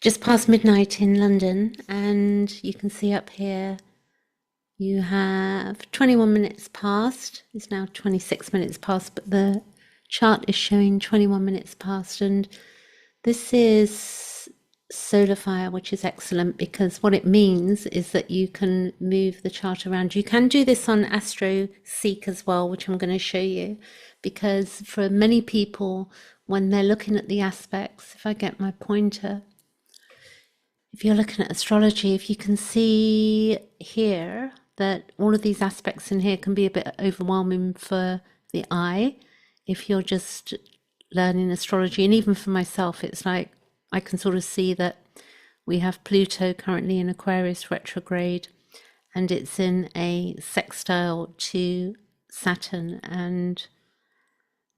just past midnight in London, and you can see up here you have 21 minutes past. It's now 26 minutes past, but the chart is showing 21 minutes past, and this is solar fire, which is excellent because what it means is that you can move the chart around. You can do this on Astrology as well, which I'm going to show you, because for many people, when they're looking at the aspects, if I get my pointer, if you're looking at astrology, if you can see here that all of these aspects in here can be a bit overwhelming for the eye if you're just learning astrology. And even for myself, it's like I can sort of see that we have Pluto currently in Aquarius retrograde, and it's in a sextile to Saturn and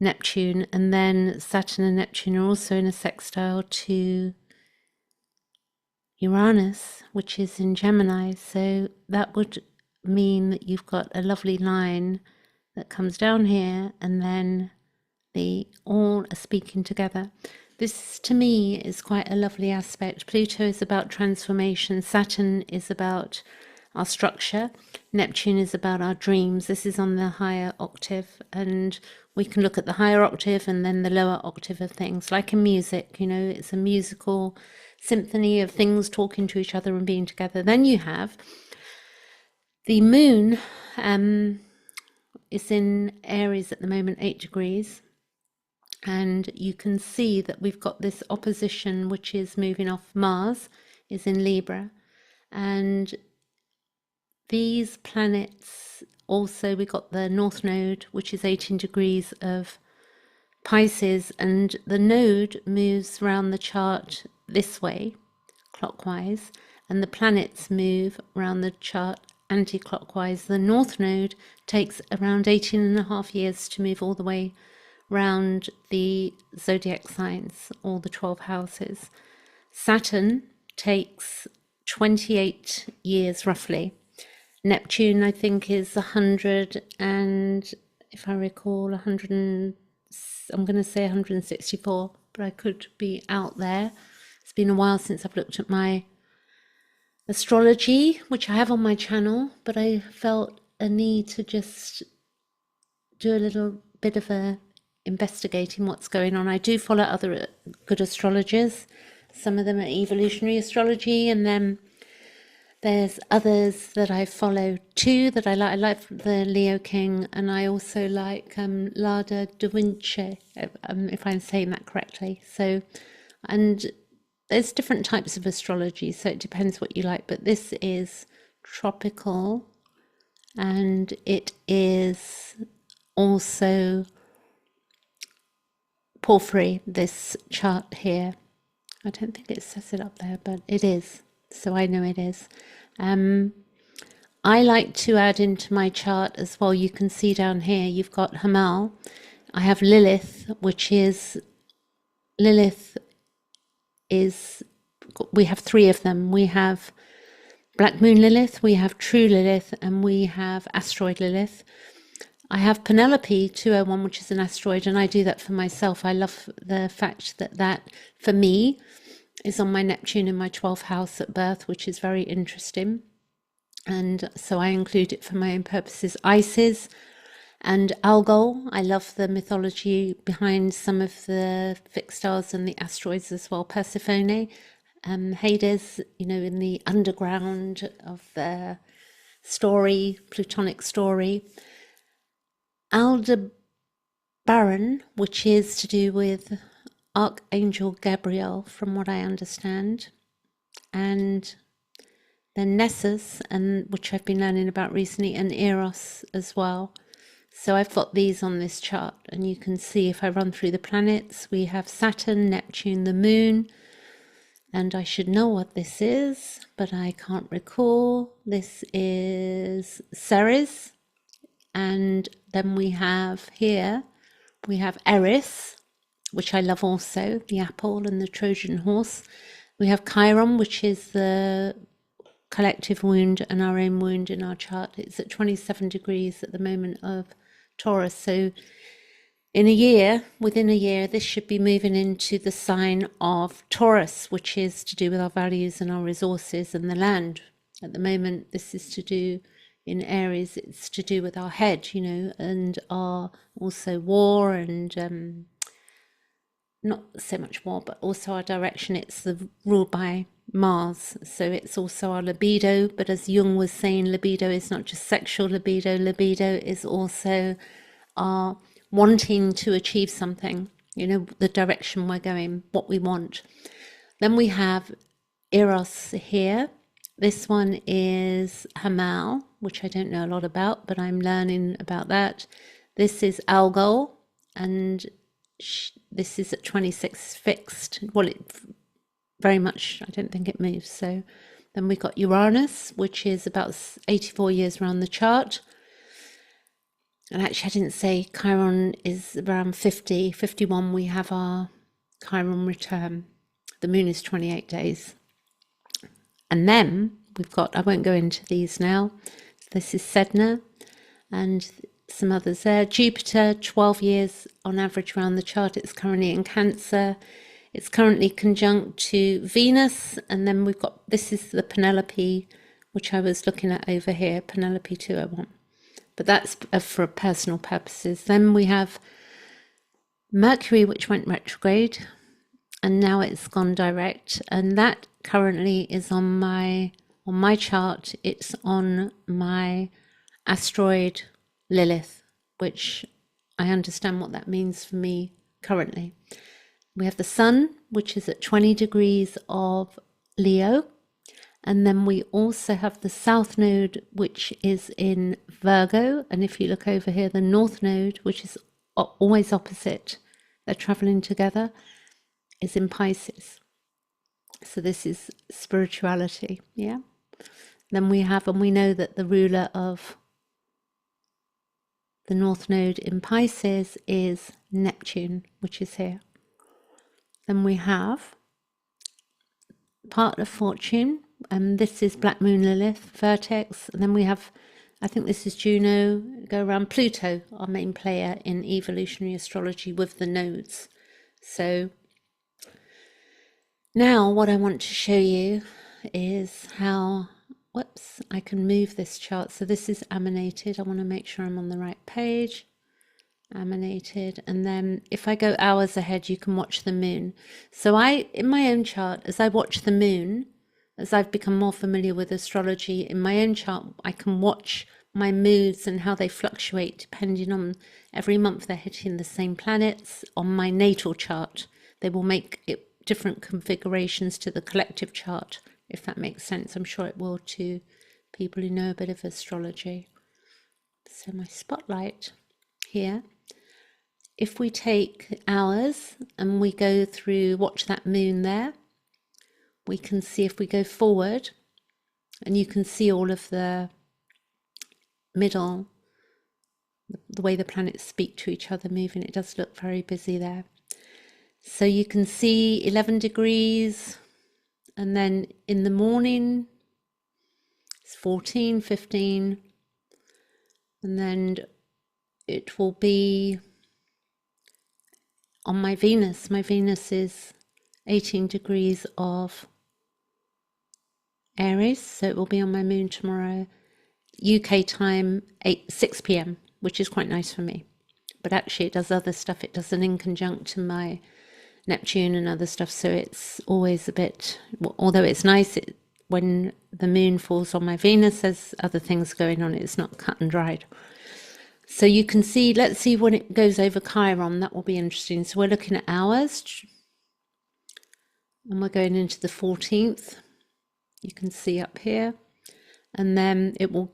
Neptune. And then Saturn and Neptune are also in a sextile to Uranus, which is in Gemini. So that would mean that you've got a lovely line that comes down here, and then they all are speaking together. This to me is quite a lovely aspect. Pluto is about transformation. Saturn is about our structure. Neptune is about our dreams. This is on the higher octave, and we can look at the higher octave and then the lower octave of things. Like in music, you know, it's a musical symphony of things talking to each other and being together. Then you have the moon is in Aries at the moment, 8 degrees. And you can see that we've got this opposition, which is moving off. Mars is in Libra. And these planets also, we got the North Node, which is 18 degrees of Pisces. And the node moves around the chart this way, clockwise. And the planets move around the chart anti-clockwise. The North Node takes around 18 and a half years to move all the way round the zodiac signs, all the 12 houses. Saturn takes 28 years roughly. Neptune, I think, is 100, and if I recall, 100 and, I'm going to say 164, but I could be out there. It's been a while since I've looked at my astrology, which I have on my channel, but I felt a need to just do a little bit of a investigating what's going on. I do follow other good astrologers. Some of them are evolutionary astrology, and then there's others that I follow too that I like. I like the Leo King, and I also like Lada Da Vinci, if I'm saying that correctly. So, and there's different types of astrology, so it depends what you like. But this is tropical, and it is also porphyry, this chart here. I don't think it says it up there, but it is, so I know it is. I like to add into my chart as well. You can see down here you've got Hamal. I have Lilith, which is we have three of them. We have Black Moon Lilith, we have True Lilith, and we have Asteroid Lilith. I have Penelope 201, which is an asteroid, and I do that for myself. I love the fact that for me, is on my Neptune in my 12th house at birth, which is very interesting. And so I include it for my own purposes. Isis and Algol, I love the mythology behind some of the fixed stars and the asteroids as well. Persephone, Hades, you know, in the underground of the story, Plutonic story. Aldebaran, which is to do with Archangel Gabriel, from what I understand, and then Nessus, and which I've been learning about recently, and Eros as well. So I've got these on this chart, and you can see if I run through the planets, we have Saturn, Neptune, the Moon, and I should know what this is, but I can't recall. This is Ceres, and then we have here, we have Eris, which I love also, the apple and the Trojan horse. We have Chiron, which is the collective wound and our own wound in our chart. It's at 27 degrees at the moment of Taurus. So in a year, within a year, this should be moving into the sign of Taurus, which is to do with our values and our resources and the land. At the moment, this is to do in Aries, it's to do with our head, and our also war and not so much war, but also our direction. It's ruled by Mars, so it's also our libido. But as Jung was saying, libido is not just sexual libido. Libido is also our wanting to achieve something, the direction we're going, what we want. Then we have Eros here. This one is Hamal, which I don't know a lot about, but I'm learning about that. This is Algol, and this is at 26 fixed. Well, it very much, I don't think it moves. So then we got Uranus, which is about 84 years around the chart. And actually, I didn't say Chiron is around 50, 51. We have our Chiron return. The moon is 28 days. And then we've got, I won't go into these now. This is Sedna and some others there. Jupiter, 12 years on average around the chart. It's currently in Cancer. It's currently conjunct to Venus. And then we've got, this is the Penelope, which I was looking at over here, Penelope 201. But that's for personal purposes. Then we have Mercury, which went retrograde, and now it's gone direct. And that currently is on my chart. It's on my asteroid Lilith, which I understand what that means for me currently. We have the Sun, which is at 20 degrees of Leo. And then we also have the South Node, which is in Virgo. And if you look over here, the North Node, which is always opposite, they're traveling together, is in Pisces. So this is spirituality, yeah? Then we have, and we know that the ruler of the North Node in Pisces is Neptune, which is here. Then we have Part of Fortune, and this is Black Moon Lilith, Vertex. And then we have, I think this is Juno, go around Pluto, our main player in evolutionary astrology with the nodes. So now what I want to show you is how, I can move this chart. So this is emanated. I want to make sure I'm on the right page. Emanated, and then if I go hours ahead, you can watch the moon. So in my own chart, as I watch the moon, as I've become more familiar with astrology, in my own chart, I can watch my moods and how they fluctuate depending on every month they're hitting the same planets. On my natal chart, they will make it different configurations to the collective chart, if that makes sense. I'm sure it will to people who know a bit of astrology. So my spotlight here. If we take hours and we go through, watch that moon there, we can see if we go forward, and you can see all of the middle, the way the planets speak to each other moving. It does look very busy there. So you can see 11 degrees, and then in the morning it's 14, 15, and then it will be on my Venus. My Venus is 18 degrees of Aries, so it will be on my moon tomorrow, UK time 6 p.m, which is quite nice for me. But actually it does other stuff. It does an inconjunct to my Neptune and other stuff, so it's always a bit, although it's nice, when the moon falls on my Venus, there's other things going on. It's not cut and dried. So you can see, let's see when it goes over Chiron. That will be interesting. So we're looking at hours, and we're going into the 14th. You can see up here. And then it will,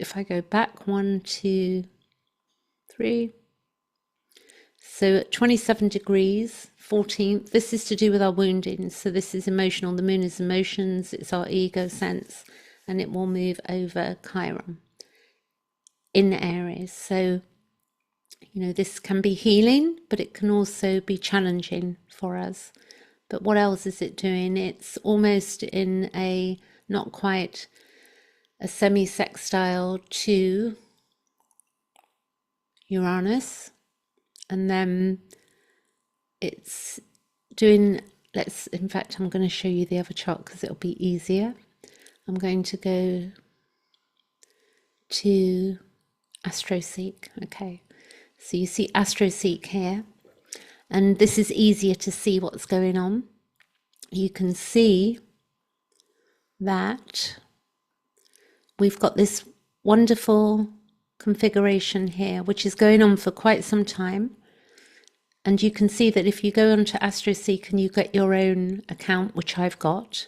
if I go back 1, 2, 3. So at 27 degrees, 14th, this is to do with our wounding. So this is emotional. The moon is emotions. It's our ego sense. And it will move over Chiron in Aries. So, this can be healing, but it can also be challenging for us. But what else is it doing? It's almost in a, not quite a semi-sextile to Uranus. and then it's doing, in fact, I'm going to show you the other chart because it'll be easier. I'm going to go to Astroseek. Okay, so you see Astroseek here, and this is easier to see what's going on. You can see that we've got this wonderful configuration here, which is going on for quite some time. And you can see that if you go onto Astroseek and you get your own account, which I've got,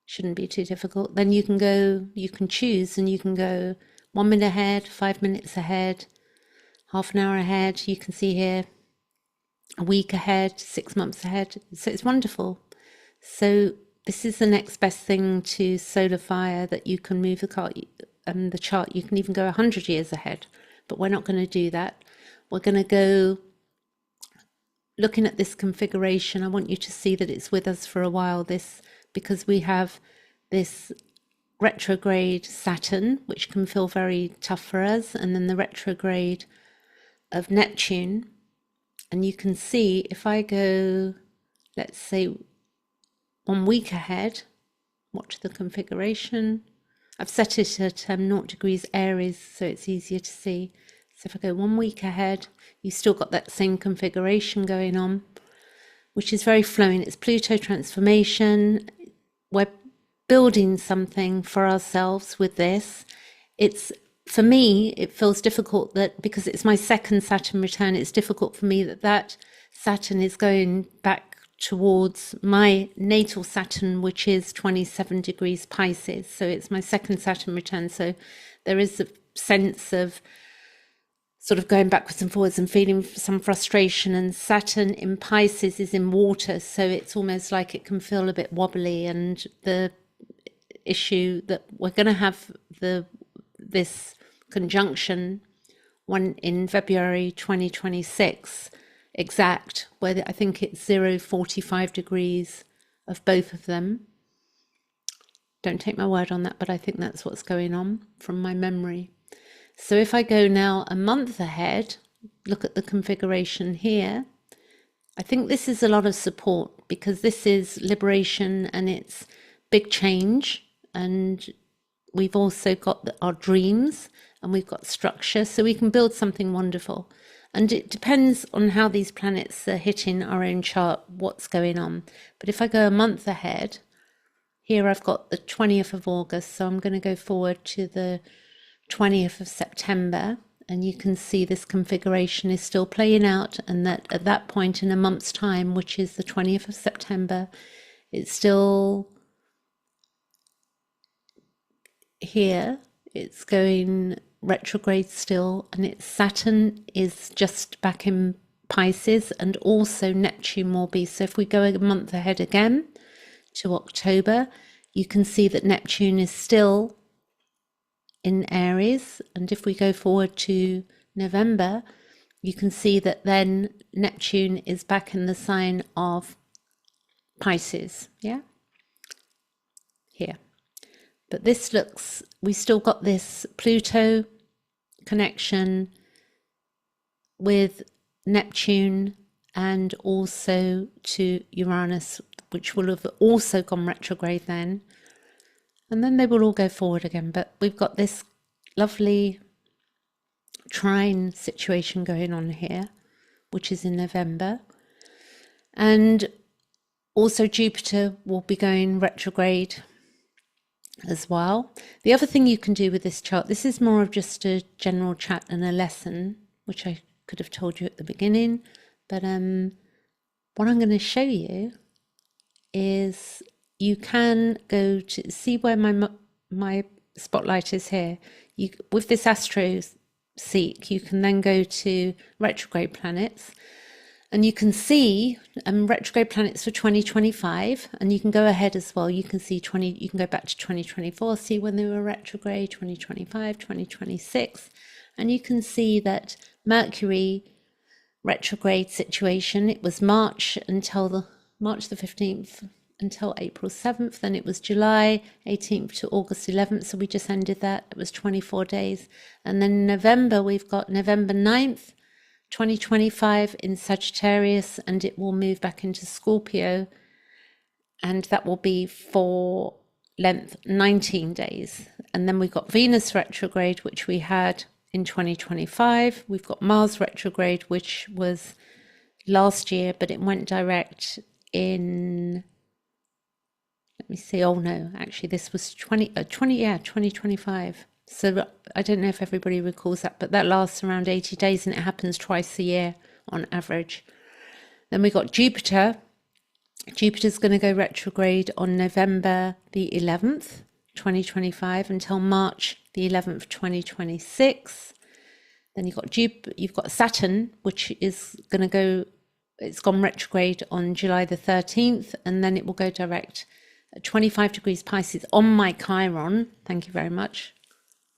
shouldn't be too difficult, then you can choose, and you can go 1 minute ahead, 5 minutes ahead, half an hour ahead. You can see here a week ahead, 6 months ahead. So it's wonderful. So this is the next best thing to solar fire, that you can move the chart. You can even go 100 years ahead, but we're not going to do that. We're going to go looking at this configuration. I want you to see that it's with us for a while, because we have this retrograde Saturn, which can feel very tough for us, and then the retrograde of Neptune. And you can see if I go, let's say 1 week ahead, watch the configuration. I've set it at 0 degrees Aries, so it's easier to see. So if I go 1 week ahead, you've still got that same configuration going on, which is very flowing. It's Pluto transformation. We're building something for ourselves with this. For me, it feels difficult that, because it's my second Saturn return, it's difficult for me that Saturn is going back towards my natal Saturn, which is 27 degrees Pisces. So it's my second Saturn return. So there is a sense of sort of going backwards and forwards and feeling some frustration. And Saturn in Pisces is in water, so it's almost like it can feel a bit wobbly. And the issue that we're going to have this conjunction one in February 2026 exact, where I think it's 0.45 degrees of both of them. Don't take my word on that, but I think that's what's going on from my memory. So if I go now a month ahead, look at the configuration here. I think this is a lot of support, because this is liberation and it's big change. And we've also got our dreams, and we've got structure, so we can build something wonderful. And it depends on how these planets are hitting our own chart, what's going on. But if I go a month ahead, here I've got the 20th of August, so I'm going to go forward to the 20th of September, and you can see this configuration is still playing out, and that at that point in a month's time, which is the 20th of September, it's still here, it's going retrograde still, and it's Saturn is just back in Pisces, and also Neptune will be. So if we go a month ahead again to October, you can see that Neptune is still in Aries. And if we go forward to November, you can see that then Neptune is back in the sign of Pisces, yeah, here. But this looks, we still got this Pluto connection with Neptune, and also to Uranus, which will have also gone retrograde then. And then they will all go forward again. But we've got this lovely trine situation going on here, which is in November. And also Jupiter will be going retrograde as well. The other thing you can do with this chart, this is more of just a general chat and a lesson, which I could have told you at the beginning. But what I'm going to show you is, you can go to see where my spotlight is here. With this Astroseek, you can then go to retrograde planets, and you can see retrograde planets for 2025, and you can go ahead as well. You can see you can go back to 2024, see when they were retrograde, 2025, 2026, and you can see that Mercury retrograde situation, it was March the 15th until April 7th, then it was July 18th to August 11th, so we just ended that. It was 24 days. And then in November, we've got November 9th 2025 in Sagittarius, and it will move back into Scorpio, and that will be for length 19 days. And then we've got Venus retrograde, which we had in 2025. We've got Mars retrograde, which was last year, but it went direct in, let me see, oh no, actually this was 2025. So I don't know if everybody recalls that, but that lasts around 80 days and it happens twice a year on average. Then we got Jupiter. Jupiter's going to go retrograde on November the 11th, 2025 until March the 11th, 2026. Then you've got Saturn, which is going to go, it's gone retrograde on July the 13th, and then it will go direct at 25 degrees Pisces on my Chiron. Thank you very much,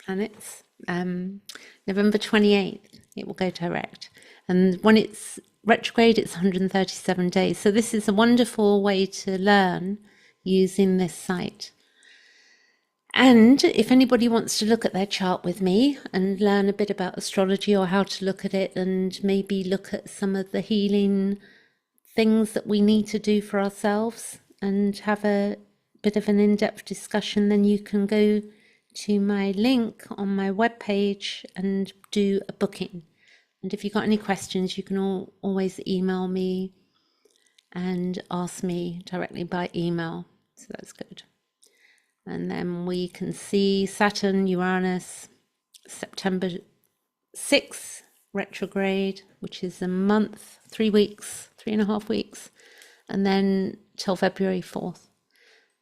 planets. November 28th, it will go direct. And when it's retrograde, it's 137 days. So this is a wonderful way to learn using this site. And if anybody wants to look at their chart with me and learn a bit about astrology or how to look at it, and maybe look at some of the healing things that we need to do for ourselves and have a bit of an in-depth discussion, then you can go to my link on my webpage and do a booking. And if you've got any questions, you can always email me and ask me directly by email. So that's good. And then we can see Saturn, Uranus, September 6th, retrograde, which is a month, 3 weeks, 3.5 weeks, and then till February 4th.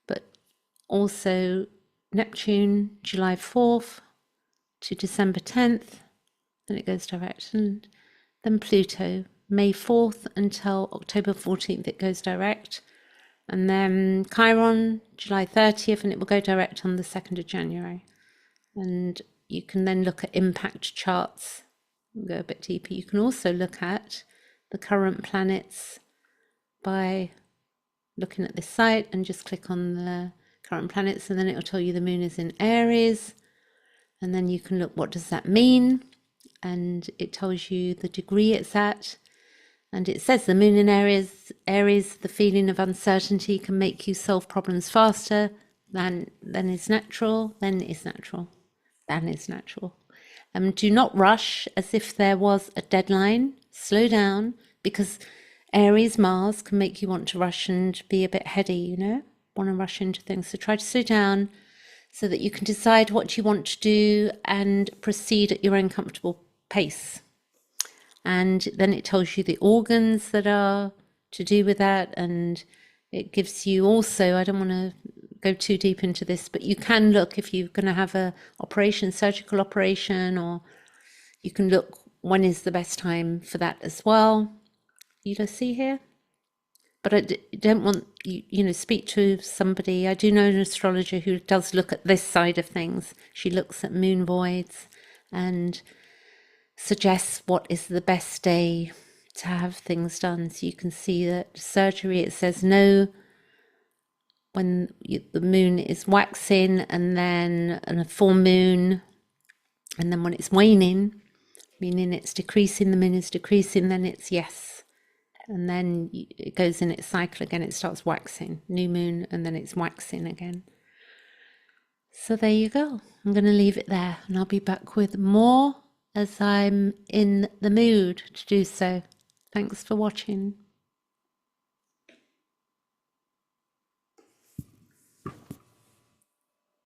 But also Neptune, July 4th to December 10th, then it goes direct. And then Pluto, May 4th until October 14th, it goes direct. And then Chiron, July 30th, and it will go direct on the 2nd of January. And you can then look at impact charts and go a bit deeper. You can also look at the current planets by looking at this site and just click on the current planets, and then it will tell you the moon is in Aries. And then you can look, what does that mean? And it tells you the degree it's at. And it says the moon in Aries, the feeling of uncertainty can make you solve problems faster than is natural. Do not rush as if there was a deadline. Slow down, because Aries Mars can make you want to rush and be a bit heady, want to rush into things. So try to slow down so that you can decide what you want to do and proceed at your own comfortable pace. And then it tells you the organs that are to do with that, and it gives you also, I don't want to go too deep into this, but you can look if you're going to have a surgical operation, or you can look when is the best time for that as well. You see here? But I don't want you, speak to somebody. I do know an astrologer who does look at this side of things. She looks at moon voids and suggests what is the best day to have things done. So you can see that surgery, it says no when the moon is waxing, and then a full moon, and then when it's waning, meaning it's decreasing, the moon is decreasing, then it's yes. And then it goes in its cycle again, it starts waxing, new moon, and then it's waxing again. So there you go. I'm going to leave it there, and I'll be back with more as I'm in the mood to do so. Thanks for watching.